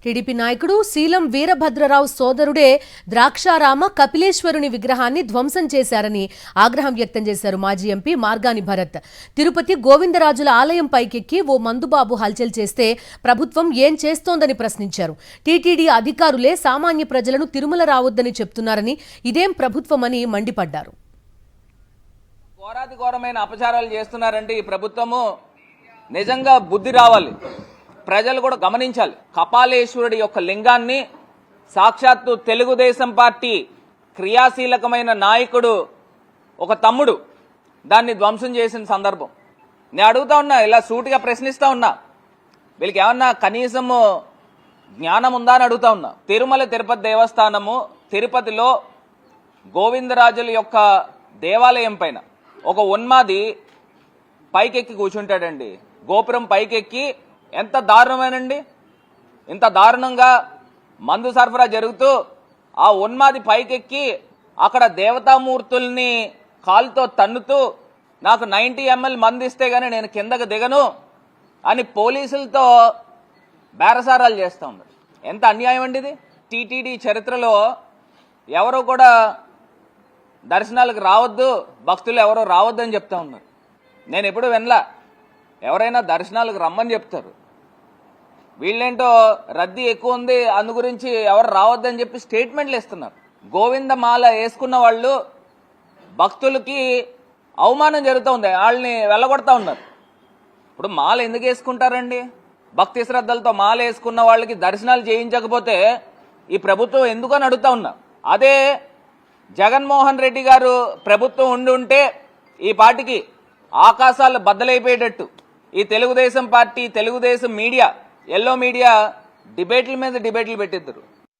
TDP నాయకుడు శీలం వీరభద్రరావు సోదరుడే ద్రాక్షారామ కపిలేశ్వరుని విగ్రహాన్ని ధ్వంసం చేశారని ఆగ్రహం వ్యక్తం చేశారు మాజీ ఎంపీ మార్గాని భరత్. తిరుపతి గోవిందరాజుల ఆలయం పైకెక్కి ఓ మందుబాబు హల్చల్ చేస్తే ప్రభుత్వం ఏం చేస్తోందని ప్రశ్నించారు. టీటీడీ అధికారులే సామాన్య ప్రజలను తిరుమల రావొద్దని చెప్తున్నారని, ఇదేం ప్రభుత్వమని మండిపడ్డారు. ఘోరాతి ఘోరమైన అపచారాలు చేస్తున్నారంటే ఈ ప్రభుత్వము నిజంగా బుద్ధి రావాలి, ప్రజలు కూడా గమనించాలి. కపాలేశ్వరుడి యొక్క లింగాన్ని సాక్షాత్తు తెలుగుదేశం పార్టీ క్రియాశీలకమైన నాయకుడు ఒక తమ్ముడు దాన్ని ధ్వంసం చేసిన సందర్భం. నేను అడుగుతా ఉన్నా, ఇలా సూటిగా ప్రశ్నిస్తా ఉన్నా, వీళ్ళకి ఏమన్నా కనీసం జ్ఞానం ఉందా అని అడుగుతా ఉన్నా. తిరుమల తిరుపతి దేవస్థానము తిరుపతిలో గోవిందరాజుల యొక్క దేవాలయం పైన ఒక ఉన్మాది పైకెక్కి కూర్చుంటాడండి. గోపురం పైకెక్కి ఎంత దారుణమేనండి. ఇంత దారుణంగా మందు సరఫరా జరుగుతూ ఆ ఉన్మాది పైకెక్కి అక్కడ దేవతామూర్తుల్ని కాలుతో తన్నుతూ నాకు 90 ml మందు ఇస్తే గానీ నేను కిందకు దిగను అని పోలీసులతో బేరసారాలు చేస్తూ ఉన్నారు. ఎంత అన్యాయం అండి ఇది. టీటీడీ చరిత్రలో ఎవరో కూడా దర్శనాలకు రావద్దు, భక్తులు ఎవరో రావద్దు అని చెప్తా ఉన్నారు. నేను ఎప్పుడు వినలా. ఎవరైనా దర్శనాలకు రమ్మని చెప్తారు, వీళ్ళేంటో రద్దీ ఎక్కువ ఉంది అందు గురించి ఎవరు రావద్దని చెప్పి స్టేట్మెంట్లు ఇస్తున్నారు. గోవిందమాల వేసుకున్న వాళ్ళు భక్తులకి అవమానం జరుగుతూ ఉంది, వాళ్ళని వెళ్ళగొడతా ఉన్నారు. ఇప్పుడు మాల ఎందుకు వేసుకుంటారండి? భక్తి శ్రద్ధలతో మాల వేసుకున్న వాళ్ళకి దర్శనాలు చేయించకపోతే ఈ ప్రభుత్వం ఎందుకు అని అడుగుతా ఉన్నా. అదే జగన్మోహన్ రెడ్డి గారు ప్రభుత్వం ఉండి ఉంటే ఈ పార్టీకి ఆకాశాలు బద్దలైపోయేటట్టు ఈ Telugu Desam party, Telugu Desam media, yellow media డిబేట్ల మీద డిబేట్లు పెట్టిద్దరు.